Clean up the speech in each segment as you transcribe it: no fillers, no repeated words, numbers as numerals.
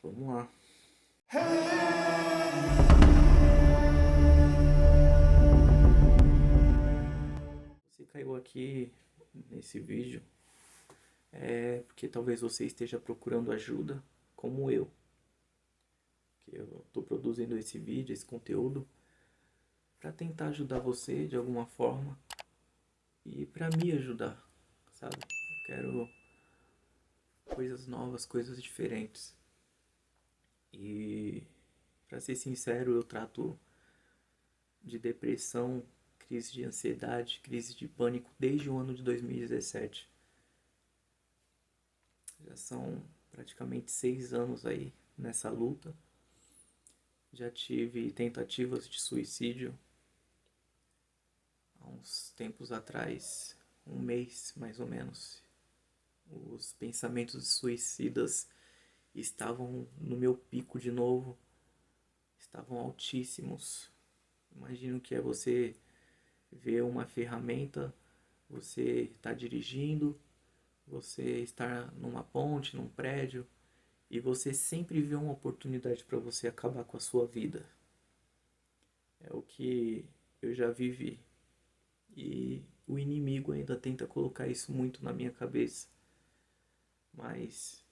Vamos lá. Você caiu aqui nesse vídeo porque talvez você esteja procurando ajuda, como eu. Que eu estou produzindo esse vídeo, esse conteúdo, para tentar ajudar você de alguma forma e para me ajudar, sabe? Eu quero coisas novas, coisas diferentes. E, para ser sincero, eu trato de depressão, crise de ansiedade, crise de pânico desde o ano de 2017. Já são praticamente 6 anos aí nessa luta. Já tive tentativas de suicídio há uns tempos atrás, um mês mais ou menos. Os pensamentos suicidas estavam no meu pico de novo, estavam altíssimos. Imagino que é você ver uma ferramenta, você está dirigindo, você está numa ponte, num prédio, e você sempre vê uma oportunidade para você acabar com a sua vida. É o que eu já vivi. E o inimigo ainda tenta colocar isso muito na minha cabeça. Mas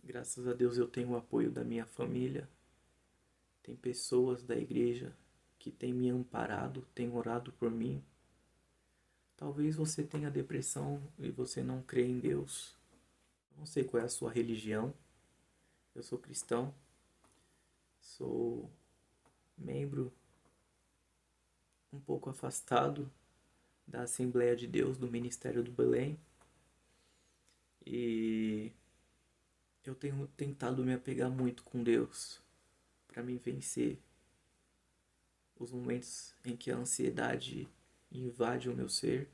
graças a Deus eu tenho o apoio da minha família. Tem pessoas da igreja que têm me amparado, têm orado por mim. Talvez você tenha depressão e você não crê em Deus. Não sei qual é a sua religião. Eu sou cristão. Sou membro um pouco afastado da Assembleia de Deus, do Ministério do Belém. E eu tenho tentado me apegar muito com Deus para me vencer os momentos em que a ansiedade invade o meu ser,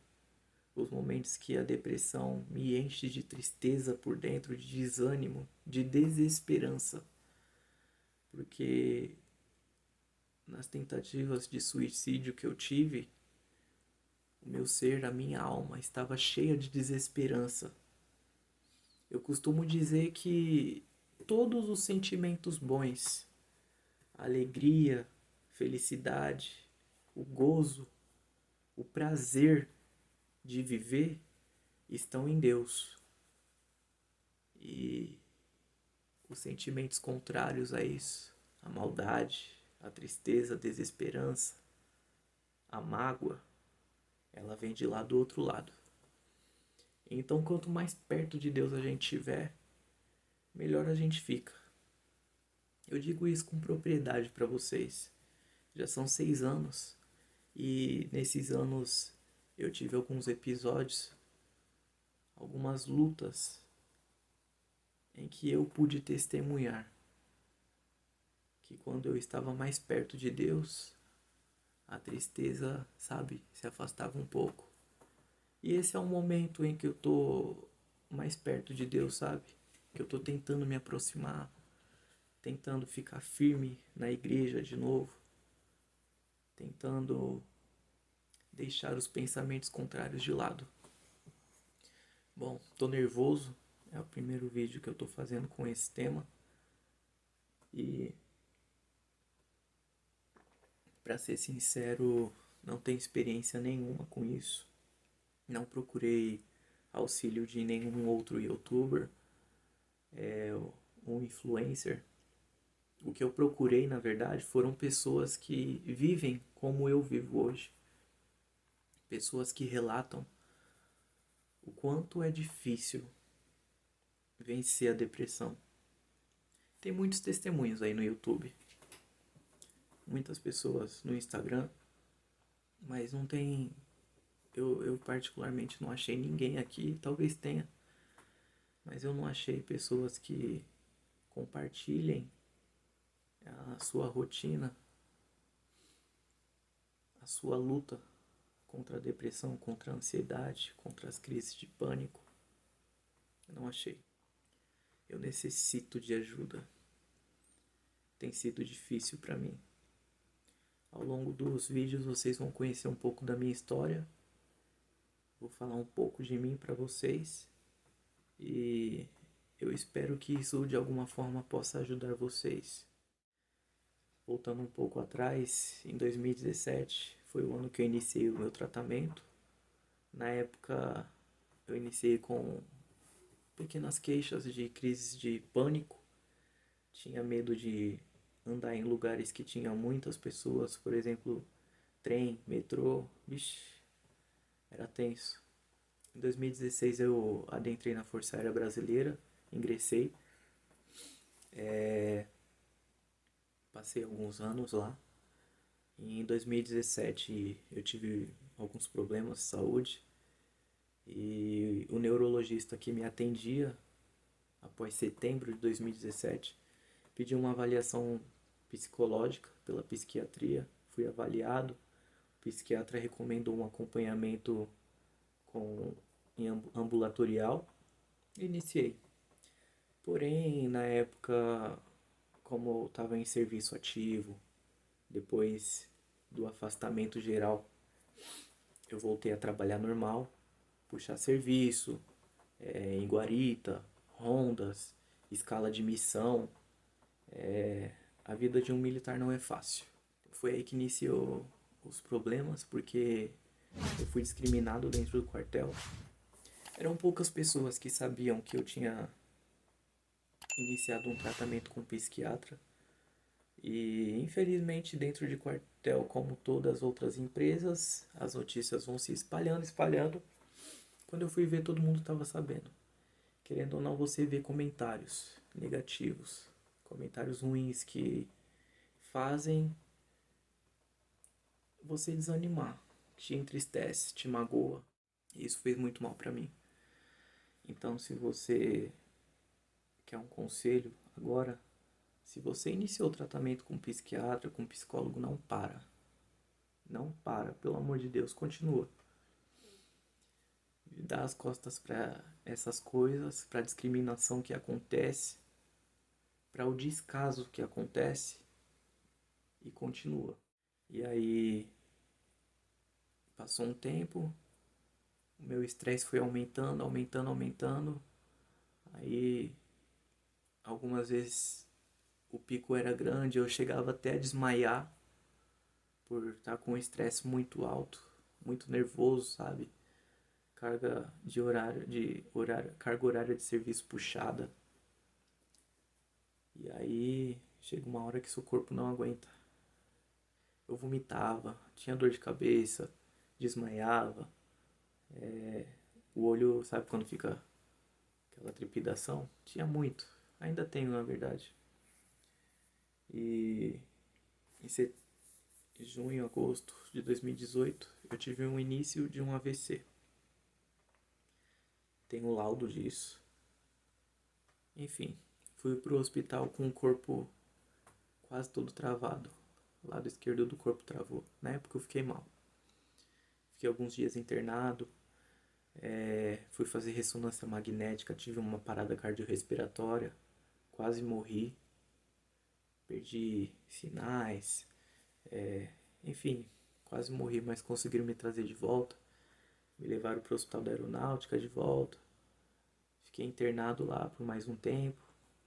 os momentos que a depressão me enche de tristeza por dentro, de desânimo, de desesperança, porque nas tentativas de suicídio que eu tive, o meu ser, a minha alma estava cheia de desesperança. Eu costumo dizer que todos os sentimentos bons, a alegria, felicidade, o gozo, o prazer de viver estão em Deus. E os sentimentos contrários a isso, a maldade, a tristeza, a desesperança, a mágoa, ela vem de lá do outro lado. Então, quanto mais perto de Deus a gente estiver, melhor a gente fica. Eu digo isso com propriedade para vocês. Já são 6 anos e nesses anos eu tive alguns episódios, algumas lutas em que eu pude testemunhar que quando eu estava mais perto de Deus, a tristeza, sabe, se afastava um pouco. E esse é um momento em que eu tô mais perto de Deus, sabe? Que eu tô tentando me aproximar, tentando ficar firme na igreja de novo, tentando deixar os pensamentos contrários de lado. Bom, tô nervoso, é o primeiro vídeo que eu tô fazendo com esse tema. E para ser sincero, não tenho experiência nenhuma com isso. Não procurei auxílio de nenhum outro youtuber, um influencer. O que eu procurei, na verdade, foram pessoas que vivem como eu vivo hoje. Pessoas que relatam o quanto é difícil vencer a depressão. Tem muitos testemunhos aí no YouTube. Muitas pessoas no Instagram, mas não tem. Eu particularmente não achei ninguém aqui, talvez tenha, mas eu não achei pessoas que compartilhem a sua rotina, a sua luta contra a depressão, contra a ansiedade, contra as crises de pânico. Eu não achei. Eu necessito de ajuda. Tem sido difícil para mim. Ao longo dos vídeos vocês vão conhecer um pouco da minha história. Vou falar um pouco de mim para vocês. E eu espero que isso de alguma forma possa ajudar vocês. Voltando um pouco atrás, em 2017 foi o ano que eu iniciei o meu tratamento. Na época eu iniciei com pequenas queixas de crises de pânico. Tinha medo de andar em lugares que tinham muitas pessoas, por exemplo, trem, metrô. Vixe, era tenso. Em 2016 eu adentrei na Força Aérea Brasileira, ingressei, passei alguns anos lá. Em 2017 eu tive alguns problemas de saúde e o neurologista que me atendia após setembro de 2017 pediu uma avaliação psicológica pela psiquiatria. Fui avaliado, o psiquiatra recomendou um acompanhamento com, em ambulatorial e iniciei. Porém, na época, como eu estava em serviço ativo, depois do afastamento geral, eu voltei a trabalhar normal, puxar serviço, em guarita, rondas, escala de missão. A vida de um militar não é fácil. Foi aí que iniciou os problemas, porque eu fui discriminado dentro do quartel. Eram poucas pessoas que sabiam que eu tinha iniciado um tratamento com um psiquiatra. E infelizmente dentro de quartel, como todas as outras empresas, as notícias vão se espalhando, espalhando. Quando eu fui ver, todo mundo estava sabendo. Querendo ou não, você vê comentários negativos, comentários ruins que fazem você desanimar, te entristece, te magoa. E isso fez muito mal para mim. Então, se você quer um conselho agora, se você iniciou o tratamento com um psiquiatra, com um psicólogo, não para. Não para, pelo amor de Deus, continua. Dá as costas para essas coisas, para a discriminação que acontece, para o descaso que acontece e continua. E aí passou um tempo, o meu estresse foi aumentando, aumentando, aumentando. Aí algumas vezes o pico era grande, eu chegava até a desmaiar por estar com um estresse muito alto, muito nervoso, sabe? Carga horária de serviço puxada. E aí chega uma hora que seu corpo não aguenta. Eu vomitava, tinha dor de cabeça, desmaiava. O olho, sabe quando fica aquela trepidação? Tinha muito. Ainda tenho, na verdade. E em junho, agosto de 2018, eu tive um início de um AVC. Tenho laudo disso. Enfim, fui pro hospital com o corpo quase todo travado. O lado esquerdo do corpo travou. Na época eu fiquei mal. Fiquei alguns dias internado. Fui fazer ressonância magnética. Tive uma parada cardiorrespiratória. Quase morri. Perdi sinais. Enfim, quase morri, mas conseguiram me trazer de volta. Me levaram para o hospital da aeronáutica de volta. Fiquei internado lá por mais um tempo.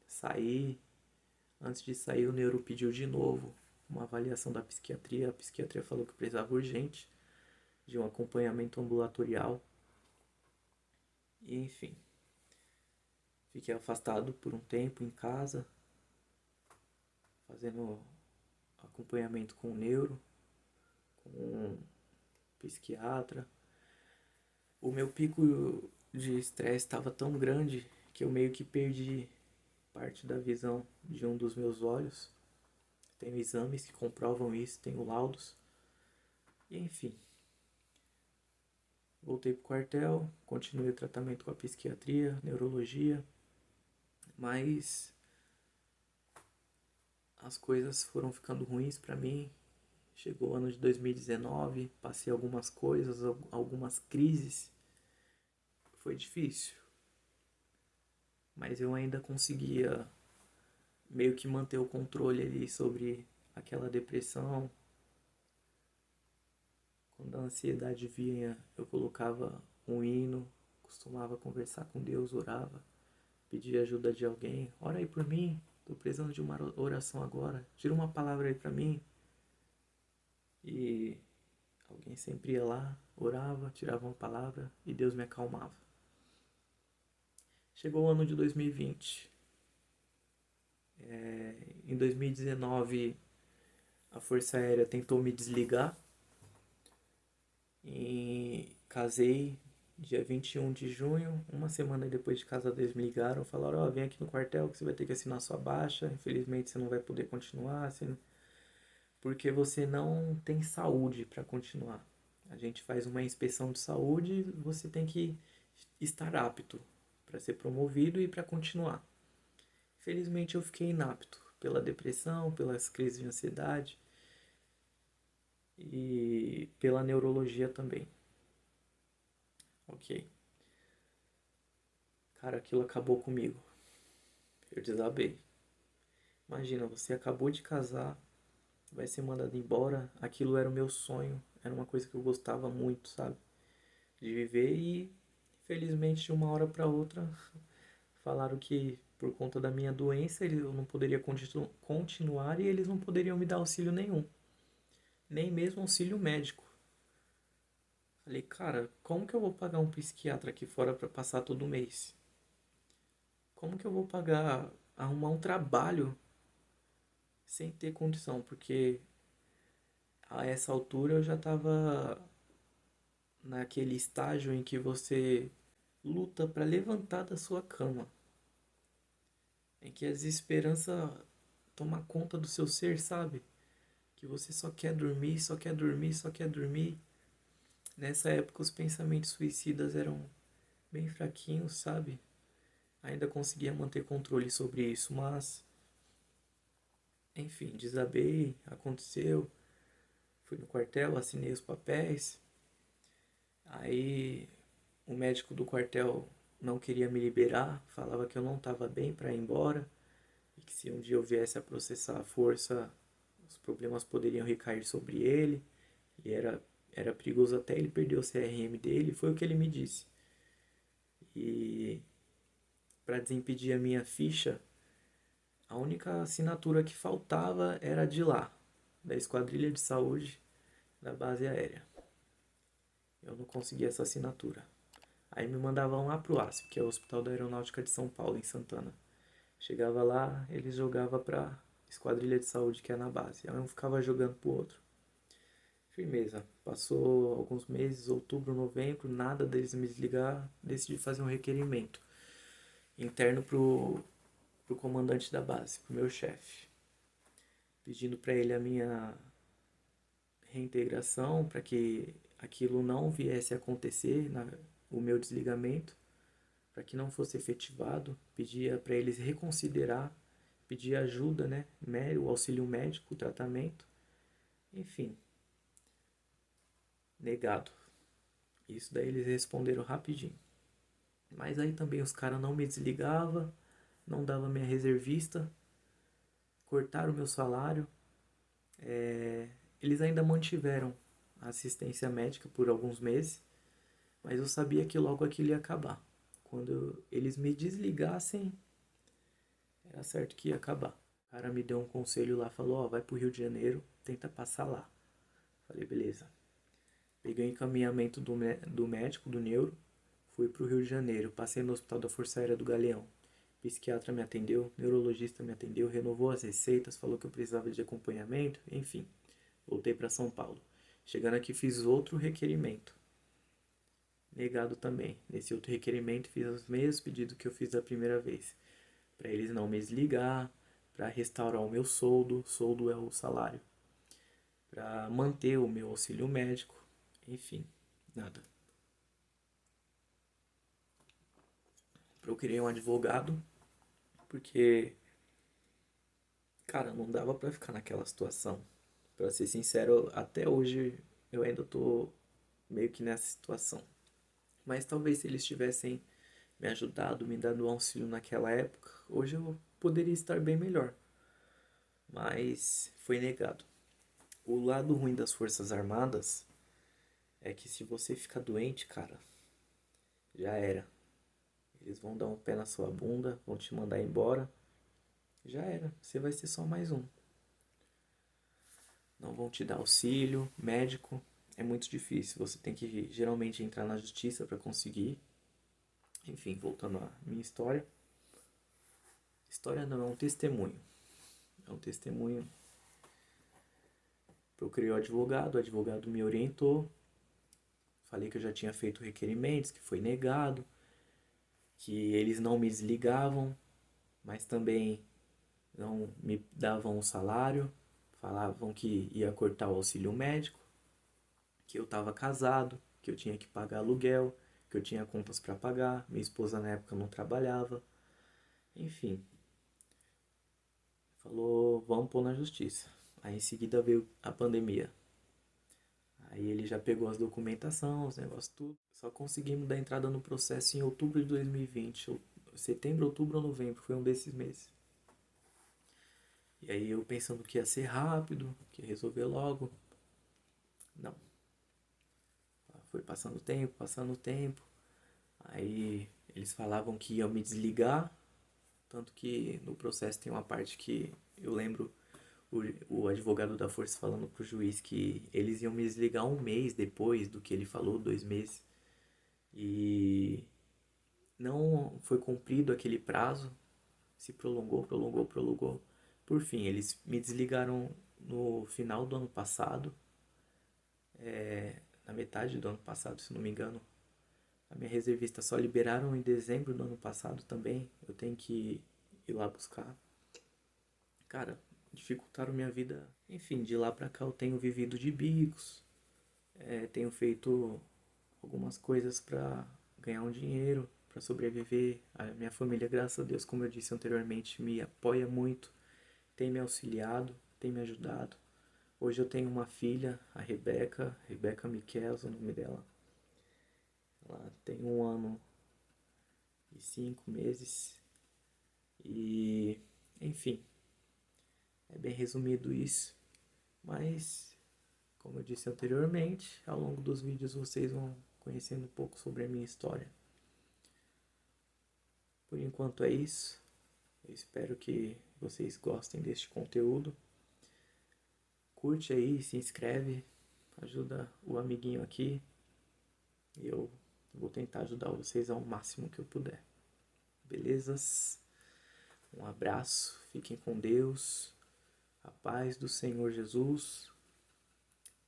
Saí. Antes de sair, o neuro pediu de novo uma avaliação da psiquiatria. A psiquiatria falou que precisava urgente de um acompanhamento ambulatorial. E enfim, fiquei afastado por um tempo em casa, fazendo acompanhamento com o neuro, com um psiquiatra. O meu pico de estresse estava tão grande que eu meio que perdi parte da visão de um dos meus olhos. Tenho exames que comprovam isso, tenho laudos. E enfim, voltei pro quartel, continuei o tratamento com a psiquiatria, neurologia, mas as coisas foram ficando ruins para mim. Chegou o ano de 2019, passei algumas coisas, algumas crises. Foi difícil, mas eu ainda conseguia meio que manter o controle ali sobre aquela depressão. Quando a ansiedade vinha, eu colocava um hino, costumava conversar com Deus, orava, pedir ajuda de alguém. Ora aí por mim, tô precisando de uma oração agora. Tira uma palavra aí pra mim. E alguém sempre ia lá, orava, tirava uma palavra e Deus me acalmava. Chegou o ano de 2020. Em 2019, a Força Aérea tentou me desligar. E casei dia 21 de junho. Uma semana depois de casar, eles me ligaram. Falaram: Ó, vem aqui no quartel que você vai ter que assinar sua baixa. Infelizmente, você não vai poder continuar. Porque você não tem saúde para continuar. A gente faz uma inspeção de saúde e você tem que estar apto para ser promovido e para continuar. Felizmente eu fiquei inapto pela depressão, pelas crises de ansiedade e pela neurologia também. Ok. Cara, aquilo acabou comigo. Eu desabei. Imagina, você acabou de casar, vai ser mandado embora. Aquilo era o meu sonho, era uma coisa que eu gostava muito, sabe? De viver e, felizmente, de uma hora para outra, falaram que por conta da minha doença eu não poderia continuar e eles não poderiam me dar auxílio nenhum, nem mesmo auxílio médico. Falei, cara, como que eu vou pagar um psiquiatra aqui fora para passar todo mês? Como que eu vou pagar, arrumar um trabalho sem ter condição? Porque a essa altura eu já estava naquele estágio em que você luta para levantar da sua cama, em que a desesperança toma conta do seu ser, sabe? Que você só quer dormir, só quer dormir, só quer dormir. Nessa época os pensamentos suicidas eram bem fraquinhos, sabe? Ainda conseguia manter controle sobre isso, mas enfim, desabei, aconteceu. Fui no quartel, assinei os papéis. Aí o médico do quartel não queria me liberar, falava que eu não estava bem para ir embora e que se um dia eu viesse a processar a força, os problemas poderiam recair sobre ele e era perigoso até ele perder o CRM dele, foi o que ele me disse. E para desimpedir a minha ficha, a única assinatura que faltava era de lá, da Esquadrilha de Saúde da Base Aérea. Eu não consegui essa assinatura. Aí me mandavam lá pro ASP, que é o Hospital da Aeronáutica de São Paulo, em Santana. Chegava lá, eles jogavam pra Esquadrilha de Saúde, que é na base. Aí um ficava jogando pro outro. Firmeza. Passou alguns meses, outubro, novembro, nada deles me desligar. Decidi fazer um requerimento interno pro comandante da base, pro meu chefe. Pedindo para ele a minha reintegração, para que aquilo não viesse a acontecer, o meu desligamento, para que não fosse efetivado. Pedia para eles reconsiderar, pedir ajuda, né, o auxílio médico, o tratamento, enfim, negado. Isso daí eles responderam rapidinho. Mas aí também os caras não me desligavam, não dava minha reservista, cortaram o meu salário. Eles ainda mantiveram a assistência médica por alguns meses, mas eu sabia que logo aquilo ia acabar. Quando eles me desligassem, era certo que ia acabar. O cara me deu um conselho lá, falou, ó, vai pro Rio de Janeiro, tenta passar lá. Falei, beleza. Peguei o encaminhamento do médico, do neuro, fui pro Rio de Janeiro, passei no Hospital da Força Aérea do Galeão. Psiquiatra me atendeu, neurologista me atendeu, renovou as receitas, falou que eu precisava de acompanhamento, enfim. Voltei para São Paulo. Chegando aqui fiz outro requerimento. Negado também. Nesse outro requerimento fiz os mesmos pedidos que eu fiz da primeira vez. Para eles não me desligar, para restaurar o meu soldo, soldo é o salário, para manter o meu auxílio médico, enfim, nada. Procurei um advogado, porque, cara, não dava para ficar naquela situação. Para ser sincero, até hoje eu ainda tô meio que nessa situação. Mas talvez se eles tivessem me ajudado, me dado um auxílio naquela época, hoje eu poderia estar bem melhor. Mas foi negado. O lado ruim das Forças Armadas é que se você ficar doente, cara, já era. Eles vão dar um pé na sua bunda, vão te mandar embora. Já era, você vai ser só mais um. Não vão te dar auxílio, médico. É muito difícil. Você tem que geralmente entrar na justiça para conseguir. Enfim, voltando à minha história. História não, é um testemunho. É um testemunho. Procurei o advogado me orientou. Falei que eu já tinha feito requerimentos, que foi negado, que eles não me desligavam, mas também não me davam o salário, falavam que ia cortar o auxílio médico, que eu estava casado, que eu tinha que pagar aluguel, que eu tinha contas para pagar, minha esposa na época não trabalhava, enfim. Falou, vamos pôr na justiça. Aí em seguida veio a pandemia. Aí ele já pegou as documentações, os negócios tudo. Só conseguimos dar entrada no processo em outubro de 2020. Setembro, outubro ou novembro, foi um desses meses. E aí eu pensando que ia ser rápido, que ia resolver logo. Não. Foi passando o tempo, passando o tempo. Aí eles falavam que iam me desligar. Tanto que no processo tem uma parte que eu lembro o advogado da Força falando pro juiz que eles iam me desligar um mês depois do que ele falou, 2 meses. E não foi cumprido aquele prazo. Se prolongou, prolongou, prolongou. Por fim, eles me desligaram no final do ano passado, na metade do ano passado, se não me engano. A minha reservista só liberaram em dezembro do ano passado também. Eu tenho que ir lá buscar. Cara, dificultaram minha vida. Enfim, de lá pra cá eu tenho vivido de bicos, tenho feito algumas coisas pra ganhar um dinheiro, pra sobreviver. A minha família, graças a Deus, como eu disse anteriormente, me apoia muito, tem me auxiliado, tem me ajudado. Hoje eu tenho uma filha, a Rebeca, Rebeca Miquels, o nome dela. Ela tem 1 ano e 5 meses. E, enfim, é bem resumido isso. Mas, como eu disse anteriormente, ao longo dos vídeos vocês vão conhecendo um pouco sobre a minha história. Por enquanto é isso. Eu espero que vocês gostem deste conteúdo. Curte aí, se inscreve, ajuda o amiguinho aqui. E eu vou tentar ajudar vocês ao máximo que eu puder. Belezas? Um abraço, fiquem com Deus, a paz do Senhor Jesus.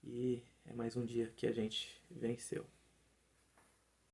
E é mais um dia que a gente venceu.